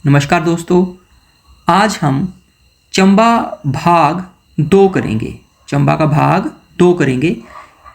नमस्कार दोस्तों, आज हम चंबा भाग 2 करेंगे। चंबा का भाग 2 करेंगे।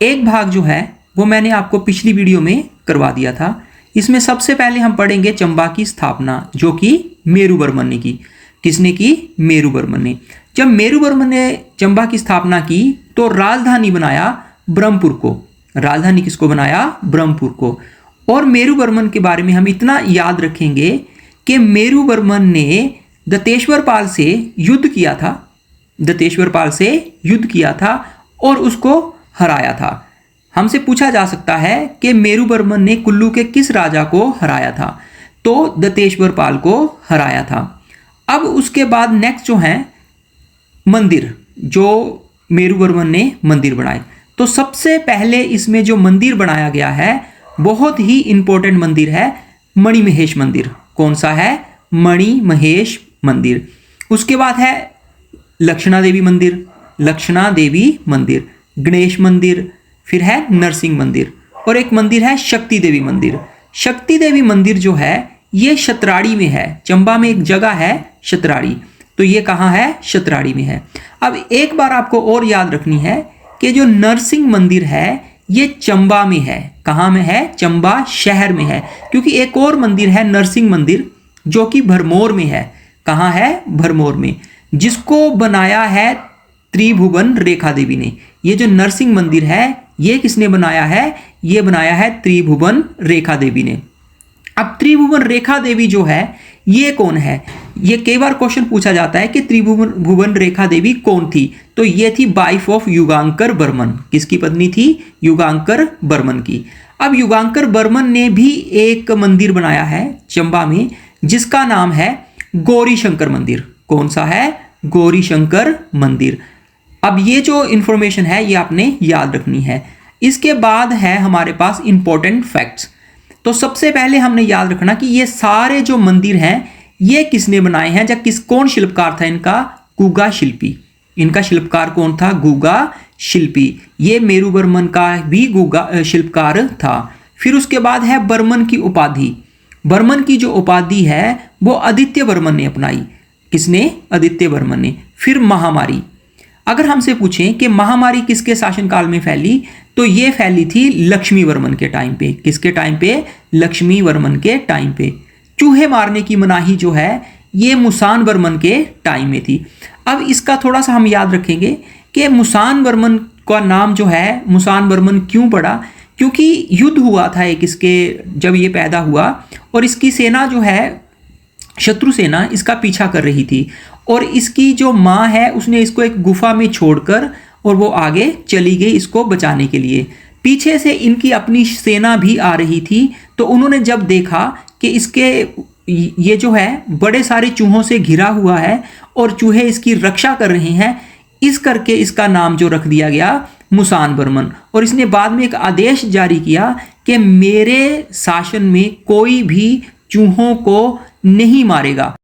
एक भाग जो है वो मैंने आपको पिछली वीडियो में करवा दिया था। इसमें सबसे पहले हम पढ़ेंगे चंबा की स्थापना, जो कि मेरुवर्मन ने की। किसने की? मेरुवर्मन ने। जब मेरुवर्मन ने चंबा की स्थापना की तो राजधानी बनाया ब्रह्मपुर को। राजधानी किसको बनाया? ब्रह्मपुर को। और मेरुवर्मन के बारे में हम इतना याद रखेंगे कि मेरुवर्मन ने दंतेश्वर पाल से युद्ध किया था। दंतेश्वर पाल से युद्ध किया था और उसको हराया था। हमसे पूछा जा सकता है कि मेरुवर्मन ने कुल्लू के किस राजा को हराया था? तो दंतेश्वर पाल को हराया था। अब उसके बाद नेक्स्ट जो है मंदिर, जो मेरुवर्मन ने मंदिर बनाए। तो सबसे पहले इसमें जो मंदिर बनाया गया है, बहुत ही इंपॉर्टेंट मंदिर है, मणिमहेश मंदिर। कौन सा है? मणिमहेश मंदिर। उसके बाद है लक्षणा देवी मंदिर, लक्षणा देवी मंदिर, गणेश मंदिर, फिर है नरसिंह मंदिर, और एक मंदिर है शक्ति देवी मंदिर। शक्ति देवी मंदिर जो है ये शतराड़ी में है। चंबा में एक जगह है शतराड़ी, तो ये कहाँ है? शतराड़ी में है। अब एक बार आपको और याद रखनी है कि जो नरसिंह मंदिर है ये चंबा में है। कहाँ में है? चंबा शहर में है। क्योंकि एक और मंदिर है नरसिंह मंदिर जो कि भरमौर में है। कहाँ है? भरमौर में, जिसको बनाया है त्रिभुवन रेखा देवी ने। ये जो नरसिंह मंदिर है ये किसने बनाया है? ये बनाया है त्रिभुवन रेखा देवी ने। अब त्रिभुवन रेखा देवी जो है ये कौन है? ये कई बार क्वेश्चन पूछा जाता है कि त्रिभुवन रेखा देवी कौन थी? तो ये थी वाइफ ऑफ युगांकर बर्मन। किसकी पत्नी थी? युगांकर बर्मन की। अब युगांकर बर्मन ने भी एक मंदिर बनाया है चंबा में, जिसका नाम है गौरी शंकर मंदिर। कौन सा है? गौरी शंकर मंदिर। अब ये जो इंफॉर्मेशन है ये आपने याद रखनी है। इसके बाद है हमारे पास इंपॉर्टेंट फैक्ट्स। तो सबसे पहले हमने याद रखना कि ये सारे जो मंदिर हैं ये किसने बनाए हैं, या कौन शिल्पकार था इनका? गुगा शिल्पी। इनका शिल्पकार कौन था? गुगा शिल्पी। ये मेरुवर्मन का भी गुगा शिल्पकार था। फिर उसके बाद है बर्मन की उपाधि। बर्मन की जो उपाधि है वो आदित्य वर्मन ने अपनाई। किसने? आदित्य वर्मन ने। फिर महामारी। अगर हमसे पूछें कि महामारी किसके शासनकाल में फैली, तो ये फैली थी लक्ष्मी वर्मन के टाइम पे। किसके टाइम पे? लक्ष्मी वर्मन के टाइम पे। चूहे मारने की मनाही जो है ये मुसान वर्मन के टाइम में थी। अब इसका थोड़ा सा हम याद रखेंगे कि मुसान वर्मन का नाम जो है मुसान वर्मन क्यों पड़ा? क्योंकि युद्ध हुआ था एक इसके, जब ये पैदा हुआ, और इसकी सेना जो है शत्रु सेना इसका पीछा कर रही थी, और इसकी जो माँ है उसने इसको एक गुफा में छोड़कर और वो आगे चली गई इसको बचाने के लिए। पीछे से इनकी अपनी सेना भी आ रही थी, तो उन्होंने जब देखा कि इसके ये जो है बड़े सारे चूहों से घिरा हुआ है और चूहे इसकी रक्षा कर रहे हैं, इस करके इसका नाम जो रख दिया गया मुसान वर्मन। और इसने बाद में एक आदेश जारी किया कि मेरे शासन में कोई भी चूहों को नहीं मारेगा।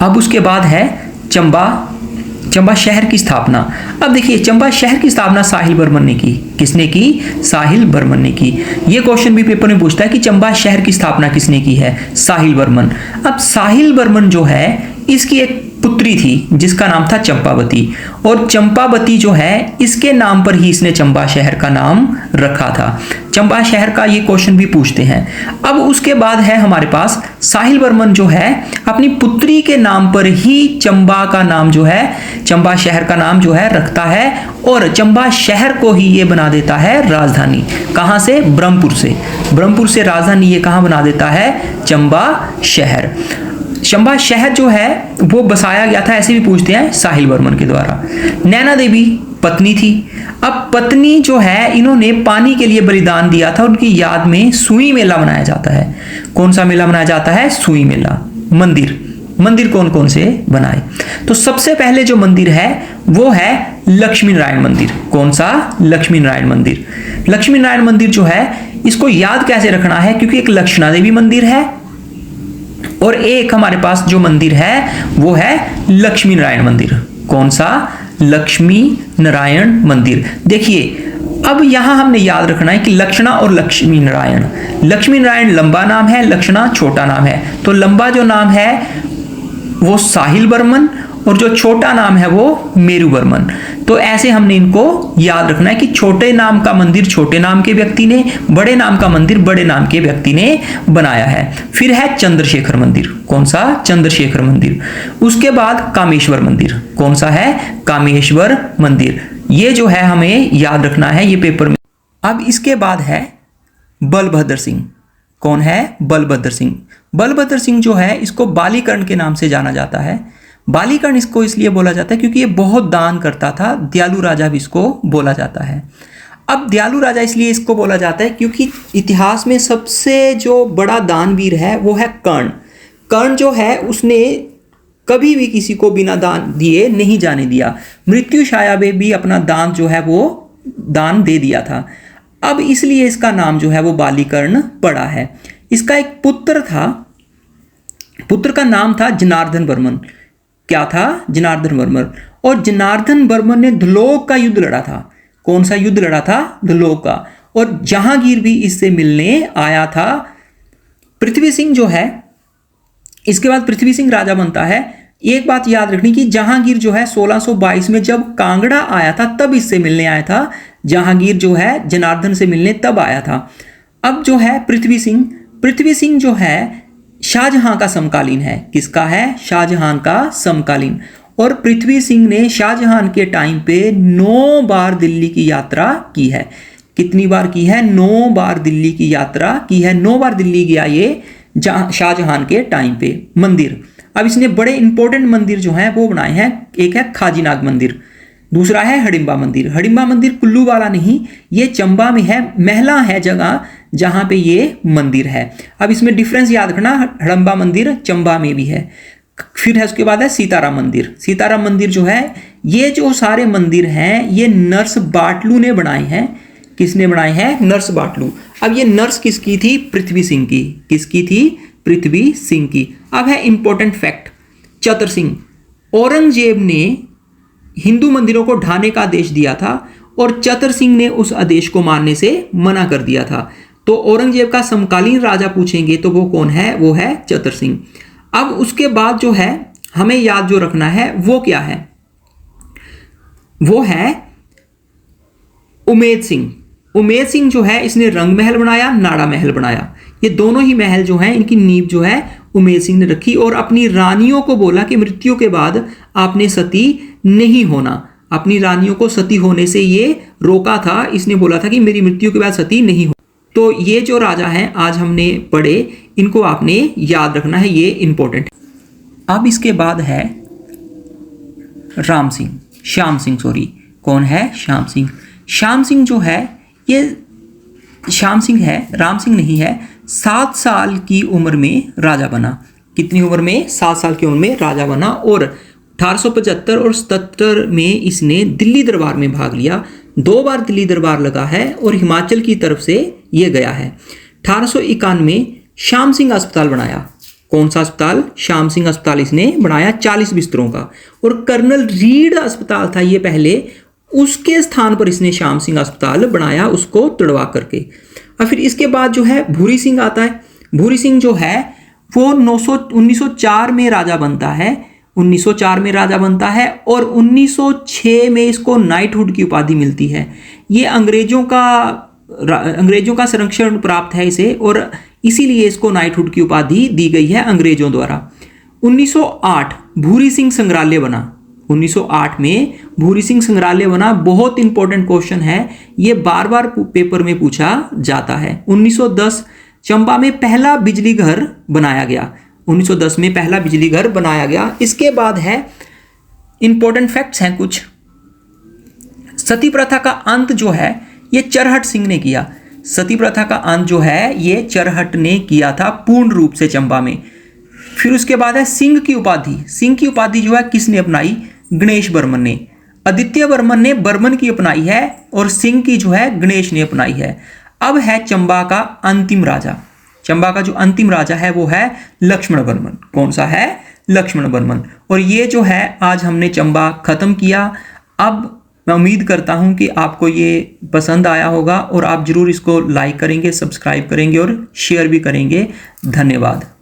अब उसके बाद है चंबा शहर की स्थापना। अब देखिए चंबा शहर की स्थापना साहिल बर्मन ने की। किसने की? साहिल बर्मन ने की। ये क्वेश्चन भी पेपर में पूछता है कि चंबा शहर की स्थापना किसने की है? साहिल बर्मन। अब साहिल बर्मन जो है इसकी एक पुत्री थी जिसका नाम था चंपावती, और चंपावती जो है इसके नाम पर ही इसने चंबा शहर का नाम रखा था। चंबा शहर का ये क्वेश्चन भी पूछते हैं। अब उसके बाद है हमारे पास साहिल बर्मन जो है अपनी पुत्री के नाम पर ही चंबा का नाम जो है, चंबा शहर का नाम जो है रखता है, और चंबा शहर को ही ये बना देता है राजधानी। कहाँ से? ब्रह्मपुर से। ब्रह्मपुर से राजधानी ये कहाँ बना देता है? चंबा शहर। चंबा शहर जो है वो बसाया गया था, ऐसे भी पूछते हैं, साहिल बर्मन के द्वारा। नैना देवी पत्नी थी। अब पत्नी जो है इन्होंने पानी के लिए बलिदान दिया था, उनकी याद में सुई मेला मनाया जाता है। कौन सा मेला मनाया जाता है? सुई मेला। मंदिर कौन कौन से बनाए? तो सबसे पहले जो मंदिर है वो है लक्ष्मी नारायण मंदिर। कौन सा? लक्ष्मी नारायण मंदिर। लक्ष्मी नारायण मंदिर जो है इसको याद कैसे रखना है? क्योंकि एक लक्षणा देवी मंदिर है और एक हमारे पास जो मंदिर है वो है लक्ष्मी नारायण मंदिर। कौन सा? लक्ष्मी नारायण मंदिर। देखिए अब यहाँ हमने याद रखना है कि लक्षणा और लक्ष्मी नारायण, लक्ष्मी नारायण लंबा नाम है, लक्षणा छोटा नाम है। तो लंबा जो नाम है वो साहिल बर्मन और जो छोटा नाम है वो मेरू बर्मन। तो ऐसे हमने इनको याद रखना है कि छोटे नाम का मंदिर छोटे नाम के व्यक्ति ने, बड़े नाम का मंदिर बड़े नाम के व्यक्ति ने बनाया है। फिर है चंद्रशेखर मंदिर, कौन सा? चंद्रशेखर मंदिर। उसके बाद कामेश्वर मंदिर, कौन सा है? कामेश्वर मंदिर। ये जो है हमें याद रखना है ये पेपर में। अब इसके बाद है बलभद्र सिंह, कौन है? बलभद्र सिंह। बलभद्र सिंह जो है इसको बालीकर्ण के नाम से जाना जाता है। बालीकर्ण इसको इसलिए बोला जाता है क्योंकि ये बहुत दान करता था, दयालु राजा भी इसको बोला जाता है। अब दयालु राजा इसलिए इसको बोला जाता है क्योंकि इतिहास में सबसे जो बड़ा दानवीर है वो है कर्ण। कर्ण जो है उसने कभी भी किसी को बिना दान दिए नहीं जाने दिया। मृत्यु छाया में भी अपना दान जो है वो दान दे दिया था। अब इसलिए इसका नाम जो है वो बालीकर्ण पड़ा है। इसका एक पुत्र था, पुत्र का नाम था जनार्दन वर्मन। क्या था? जनार्दन वर्मन। और जनार्दन वर्मन ने ध्लोक का युद्ध लड़ा था। कौन सा युद्ध लड़ा था? ध्लोक का। और जहांगीर भी इससे मिलने आया था। पृथ्वी सिंह जो है, इसके बाद पृथ्वी सिंह राजा बनता है। एक बात याद रखनी कि जहांगीर जो है 1622 में जब कांगड़ा आया था तब इससे मिलने आया था। जहांगीर जो है जनार्दन से मिलने तब आया था। अब जो है पृथ्वी सिंह, पृथ्वी सिंह जो है शाहजहां का समकालीन है। किसका है? शाहजहां का समकालीन। और पृथ्वी सिंह ने शाहजहां के टाइम पे 9 बार दिल्ली की यात्रा की है। कितनी बार की है? 9 बार दिल्ली की यात्रा की है। 9 बार दिल्ली गया ये शाहजहां के टाइम पे। मंदिर, अब इसने बड़े इंपॉर्टेंट मंदिर जो हैं वो बनाए हैं। एक है खाजीनाग मंदिर, दूसरा है हडिम्बा मंदिर। हडिम्बा मंदिर कुल्लू वाला नहीं, ये चंबा में है, महला है जगह जहां पे ये मंदिर है। अब इसमें डिफरेंस याद रखना, हडिम्बा मंदिर चंबा में भी है। फिर है उसके बाद है सीताराम मंदिर। सीताराम मंदिर जो है, ये जो सारे मंदिर हैं ये नर्स बाटलू ने बनाए हैं। किसने बनाए हैं? नर्स बाटलू। अब ये नर्स किसकी थी? पृथ्वी सिंह की। किसकी थी? पृथ्वी सिंह की। अब है इंपॉर्टेंट फैक्ट, चतर सिंह। औरंगजेब ने हिंदू मंदिरों को ढाने का आदेश दिया था और चतर सिंह ने उस आदेश को मानने से मना कर दिया था। तो औरंगजेब का समकालीन राजा पूछेंगे तो वो कौन है? वो है चतर सिंह। अब उसके बाद जो है हमें याद जो रखना है वो क्या है? वो है उमेद सिंह। उमेद सिंह जो है इसने रंग महल बनाया, नाड़ा महल बनाया। ये दोनों ही महल जो हैं इनकी नींव जो है उमेद सिंह ने रखी। और अपनी रानियों को बोला कि मृत्यु के बाद आपने सती नहीं होना। अपनी रानियों को सती होने से ये रोका था। इसने बोला था कि मेरी मृत्यु के बाद सती नहीं हो। तो ये जो राजा हैं आज हमने पढ़े, इनको आपने याद रखना है, ये इंपॉर्टेंट। अब इसके बाद है राम सिंह, श्याम सिंह, सॉरी, कौन है? श्याम सिंह। श्याम सिंह जो है ये श्याम सिंह है, राम सिंह नहीं है। 7 साल की उम्र में राजा बना। कितनी उम्र में? 7 साल की उम्र में राजा बना। और 1875 और 77 में इसने दिल्ली दरबार में भाग लिया। 2 बार दिल्ली दरबार लगा है और हिमाचल की तरफ से ये गया है। 1891 में श्याम सिंह अस्पताल बनाया। कौन सा अस्पताल? श्याम सिंह अस्पताल इसने बनाया 40 बिस्तरों का। और कर्नल रीड अस्पताल था ये पहले, उसके स्थान पर इसने श्याम सिंह अस्पताल बनाया, उसको तोड़वा करके। और फिर इसके बाद जो है भूरी सिंह आता है। भूरी सिंह जो है वो 1904 में राजा बनता है। 1904 में राजा बनता है और 1906 में इसको नाइटहुड की उपाधि मिलती है। ये अंग्रेजों का संरक्षण प्राप्त है इसे, और इसीलिए इसको नाइटहुड की उपाधि दी गई है अंग्रेजों द्वारा। 1908 भूरी सिंह संग्रहालय बना। 1908 में भूरी सिंह संग्रहालय बना। बहुत इंपॉर्टेंट क्वेश्चन है, ये बार बार पेपर में पूछा जाता है। 1910 चंबा में पहला बिजली घर बनाया गया। 1910 में पहला बिजली घर बनाया गया। इसके बाद है इंपॉर्टेंट फैक्ट्स हैं कुछ। सती प्रथा का अंत जो है ये चरहट सिंह ने किया। सती प्रथा का अंत जो है ये चरहट ने किया था पूर्ण रूप से चंबा में। फिर उसके बाद है सिंह की उपाधि। सिंह की उपाधि जो है किसने अपनाई? गणेश बर्मन ने। आदित्य वर्मन ने बर्मन की अपनाई है और सिंह की जो है गणेश ने अपनाई है। अब है चंबा का अंतिम राजा। चंबा का जो अंतिम राजा है वो है लक्ष्मण वर्मन। कौन सा है? लक्ष्मण वर्मन। और ये जो है आज हमने चंबा खत्म किया। अब मैं उम्मीद करता हूं कि आपको ये पसंद आया होगा और आप ज़रूर इसको लाइक करेंगे, सब्सक्राइब करेंगे और शेयर भी करेंगे। धन्यवाद।